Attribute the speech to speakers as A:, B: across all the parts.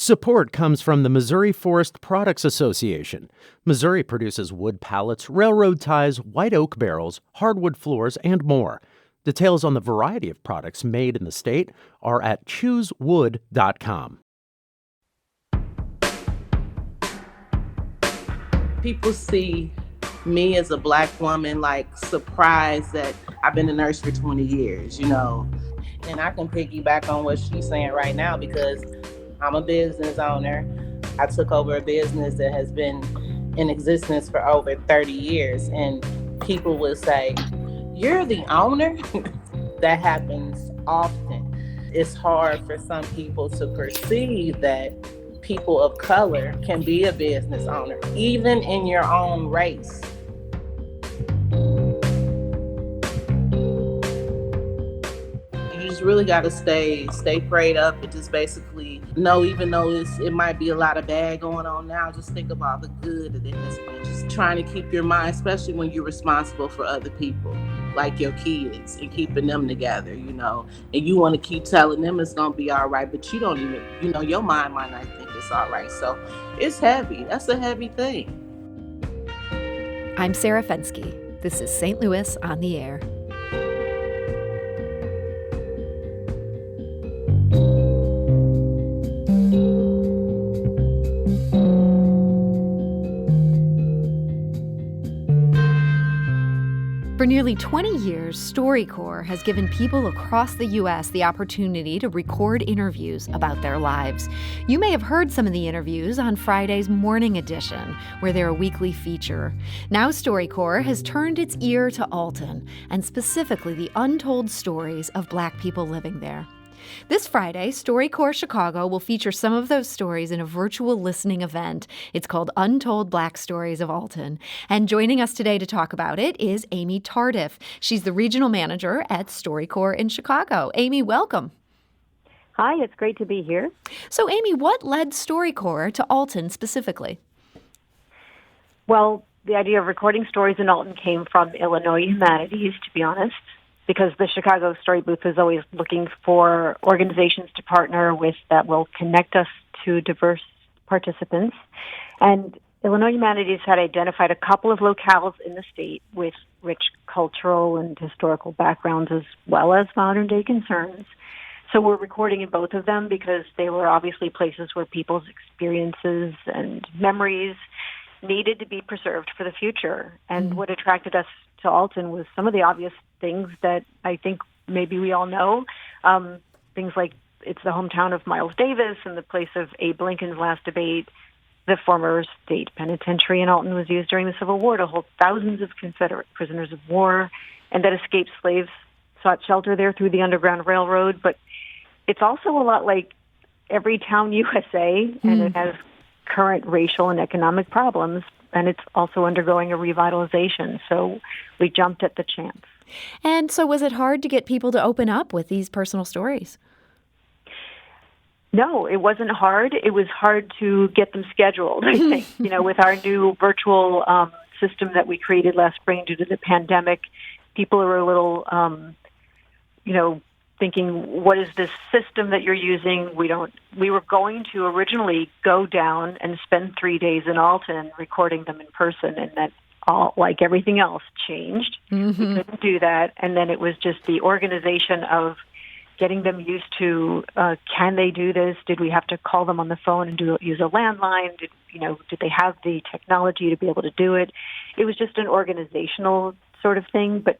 A: Support comes from the Missouri Forest Products Association. Missouri produces wood pallets, railroad ties, white oak barrels, hardwood floors, and more. Details on the variety of products made in the state are at choosewood.com.
B: People see me as a Black woman, like, surprised that I've been a nurse for 20 years, And I can piggyback on what she's saying right now because I'm a business owner. I took over a business that has been in existence for over 30 years. And people will say, "You're the owner?" That happens often. It's hard for some people to perceive that people of color can be a business owner, even in your own race. You just really got to stay prayed up and just basically know, even though it might be a lot of bad going on now, just think about the good that it has been. Just trying to keep your mind, especially when you're responsible for other people, like your kids, and keeping them together, and you want to keep telling them it's going to be all right, but you don't even, your mind might not think it's all right. So it's heavy. That's a heavy thing.
C: I'm Sarah Fensky. This is St. Louis on the Air. For nearly 20 years, StoryCorps has given people across the U.S. the opportunity to record interviews about their lives. You may have heard some of the interviews on Friday's Morning Edition, where they're a weekly feature. Now StoryCorps has turned its ear to Alton, and specifically the untold stories of Black people living there. This Friday, StoryCorps Chicago will feature some of those stories in a virtual listening event. It's called Untold Black Stories of Alton. And joining us today to talk about it is Amy Tardif. She's the regional manager at StoryCorps in Chicago. Amy, welcome.
D: Hi, it's great to be here.
C: So, Amy, what led StoryCorps to Alton specifically?
D: Well, the idea of recording stories in Alton came from Illinois Humanities, to be honest, because the Chicago Story Booth is always looking for organizations to partner with that will connect us to diverse participants. And Illinois Humanities had identified a couple of locales in the state with rich cultural and historical backgrounds as well as modern-day concerns. So we're recording in both of them because they were obviously places where people's experiences and memories needed to be preserved for the future. And what attracted us to Alton was some of the obvious things that I think maybe we all know. Things like it's the hometown of Miles Davis and the place of Abe Lincoln's last debate. The former state penitentiary in Alton was used during the Civil War to hold thousands of Confederate prisoners of war, and that escaped slaves sought shelter there through the Underground Railroad. But it's also a lot like every town USA, and it has current racial and economic problems, and it's also undergoing a revitalization. So we jumped at the chance.
C: And so was it hard to get people to open up with these personal stories?
D: No, it wasn't hard. It was hard to get them scheduled, I think. With our new virtual system that we created last spring due to the pandemic, people are a little, thinking, what is this system that you're using? We were going to originally go down and spend 3 days in Alton recording them in person, and that all, like everything else, changed. We couldn't do that. And then it was just the organization of getting them used to, can they do this? Did we have to call them on the phone and use a landline? Did they have the technology to be able to do it? It was just an organizational sort of thing, but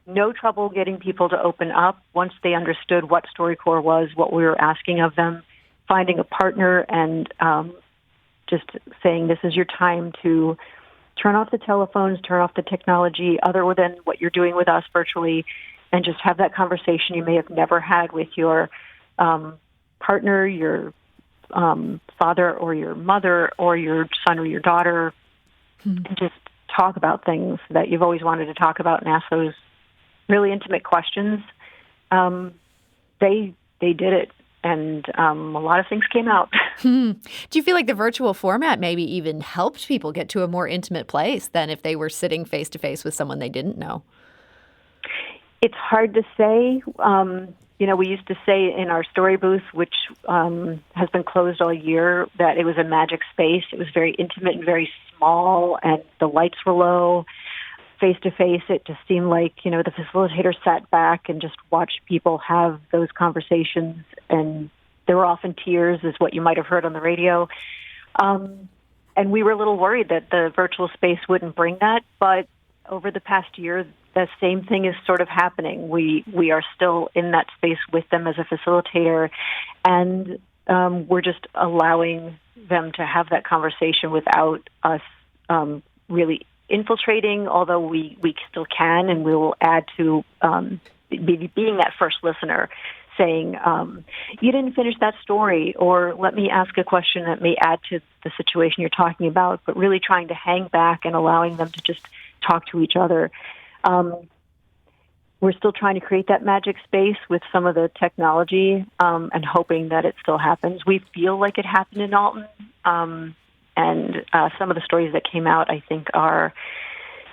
D: no trouble getting people to open up once they understood what StoryCorps was, what we were asking of them, finding a partner and just saying, this is your time to turn off the telephones, turn off the technology other than what you're doing with us virtually, and just have that conversation you may have never had with your partner, your father or your mother or your son or your daughter, and just talk about things that you've always wanted to talk about and ask those really intimate questions. They did it, and a lot of things came out.
C: Do you feel like the virtual format maybe even helped people get to a more intimate place than if they were sitting face-to-face with someone they didn't know?
D: It's hard to say. We used to say in our story booth, which has been closed all year, that it was a magic space. It was very intimate and very small, and the lights were low. Face to face, it just seemed like, the facilitator sat back and just watched people have those conversations, and there were often tears, is what you might have heard on the radio. And we were a little worried that the virtual space wouldn't bring that, but over the past year, the same thing is sort of happening. We are still in that space with them as a facilitator, and we're just allowing them to have that conversation without us really infiltrating, although we still can, and we will add to being that first listener, saying, you didn't finish that story, or let me ask a question that may add to the situation you're talking about, but really trying to hang back and allowing them to just talk to each other. We're still trying to create that magic space with some of the technology, and hoping that it still happens. We feel like it happened in Alton, and some of the stories that came out, I think, are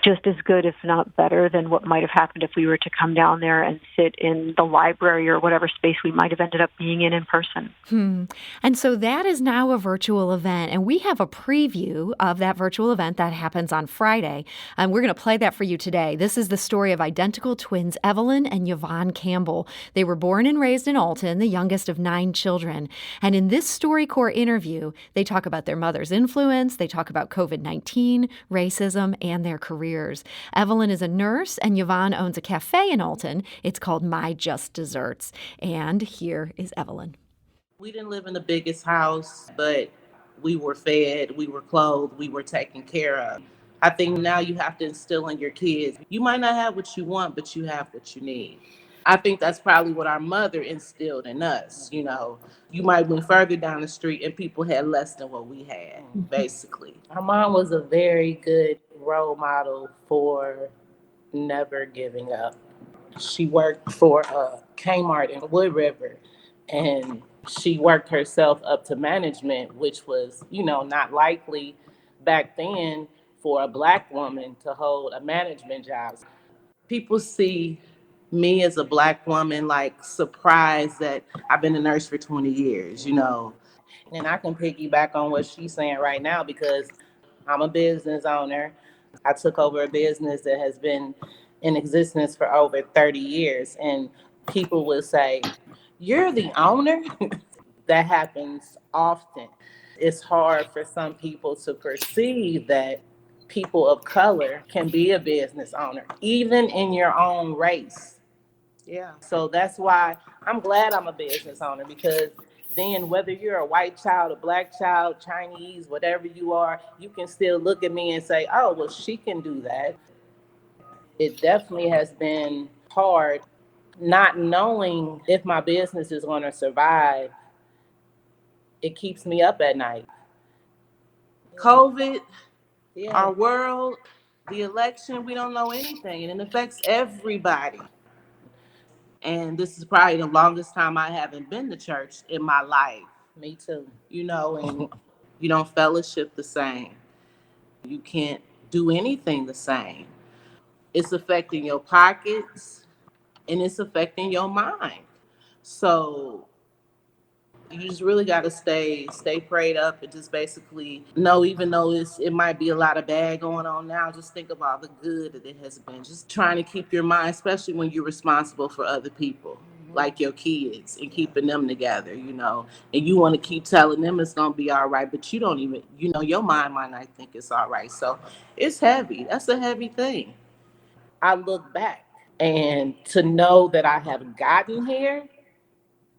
D: just as good, if not better, than what might have happened if we were to come down there and sit in the library or whatever space we might have ended up being in person.
C: And so that is now a virtual event, and we have a preview of that virtual event that happens on Friday. And we're going to play that for you today. This is the story of identical twins Evelyn and Yvonne Campbell. They were born and raised in Alton, the youngest of 9 children. And in this StoryCorps interview, they talk about their mother's influence, they talk about COVID-19, racism, and their careers. Evelyn is a nurse, and Yvonne owns a cafe in Alton. It's called My Just Desserts. And here is Evelyn.
B: We didn't live in the biggest house, but we were fed, we were clothed, we were taken care of. I think now you have to instill in your kids, you might not have what you want, but you have what you need. I think that's probably what our mother instilled in us. You might went further down the street and people had less than what we had, basically. Our mom was a very good role model for never giving up. She worked for Kmart in Wood River, and she worked herself up to management, which was, not likely back then for a Black woman to hold a management job. People see me as a Black woman like surprised that I've been a nurse for 20 years. And I can piggyback on what she's saying right now because I'm a business owner. I took over a business that has been in existence for over 30 years. And people will say, "You're the owner?" That happens often. It's hard for some people to perceive that people of color can be a business owner, even in your own race. Yeah. So that's why I'm glad I'm a business owner, because then whether you're a white child, a Black child, Chinese, whatever you are, you can still look at me and say, oh, well, she can do that. It definitely has been hard not knowing if my business is going to survive. It keeps me up at night. COVID, our world, the election, we don't know anything, and it affects everybody. And this is probably the longest time I haven't been to church in my life. Me too. And you don't fellowship the same. You can't do anything the same. It's affecting your pockets and it's affecting your mind. So you just really got to stay prayed up and just basically know, even though it might be a lot of bad going on now, just think about the good that it has been. Just trying to keep your mind, especially when you're responsible for other people, like your kids, and keeping them together, and you want to keep telling them it's going to be all right, but you don't even, your mind might not think it's all right. So it's heavy. That's a heavy thing. I look back, and to know that I have gotten here,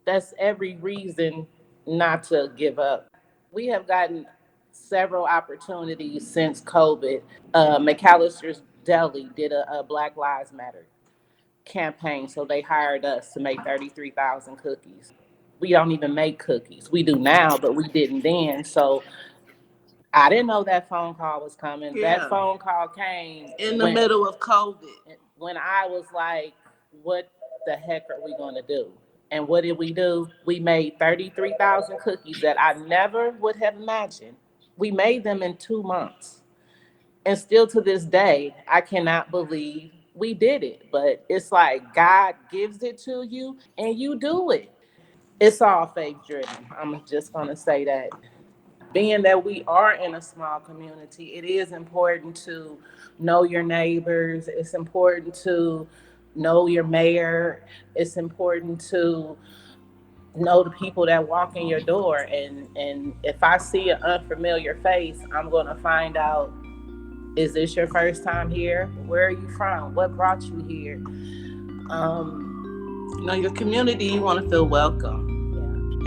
B: that's every reason not to give up. We have gotten several opportunities since COVID. McAllister's Deli did a Black Lives Matter campaign, so they hired us to make 33,000 cookies. We don't even make cookies. We do now, but we didn't then. So I didn't know that phone call was coming. Yeah. That phone call came in the middle of COVID, when I was like, what the heck are we going to do? And what did we do? We made 33,000 cookies that I never would have imagined. We made them in 2 months. And still to this day, I cannot believe we did it. But it's like God gives it to you and you do it. It's all faith driven. I'm just going to say that. Being that we are in a small community, it is important to know your neighbors. It's important to know your mayor. It's important to know the people that walk in your door. And if I see an unfamiliar face, I'm going to find out, is this your first time here? Where are you from? What brought you here? Your community, you want to feel welcome.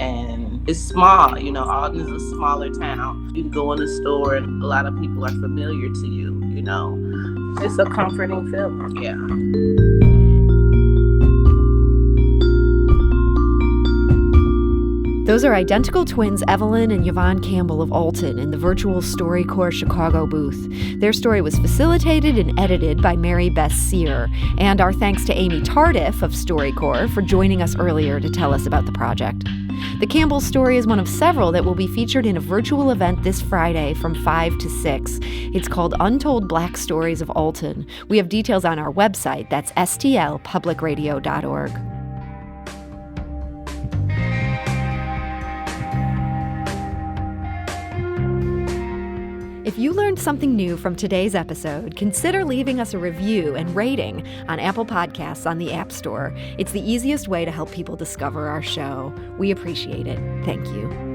B: And it's small, Alton is a smaller town. You can go in the store and a lot of people are familiar to you. It's a comforting feeling. Yeah.
C: Those are identical twins Evelyn and Yvonne Campbell of Alton in the virtual StoryCorps Chicago booth. Their story was facilitated and edited by Mary Beth Sear. And our thanks to Amy Tardif of StoryCorps for joining us earlier to tell us about the project. The Campbell story is one of several that will be featured in a virtual event this Friday from 5 to 6. It's called Untold Black Stories of Alton. We have details on our website. That's stlpublicradio.org. If you learned something new from today's episode, consider leaving us a review and rating on Apple Podcasts on the App Store. It's the easiest way to help people discover our show. We appreciate it. Thank you.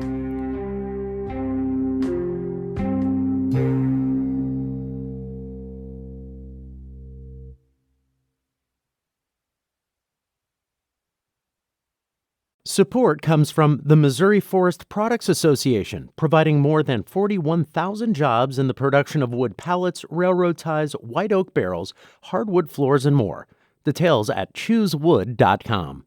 A: Support comes from the Missouri Forest Products Association, providing more than 41,000 jobs in the production of wood pallets, railroad ties, white oak barrels, hardwood floors, and more. Details at choosewood.com.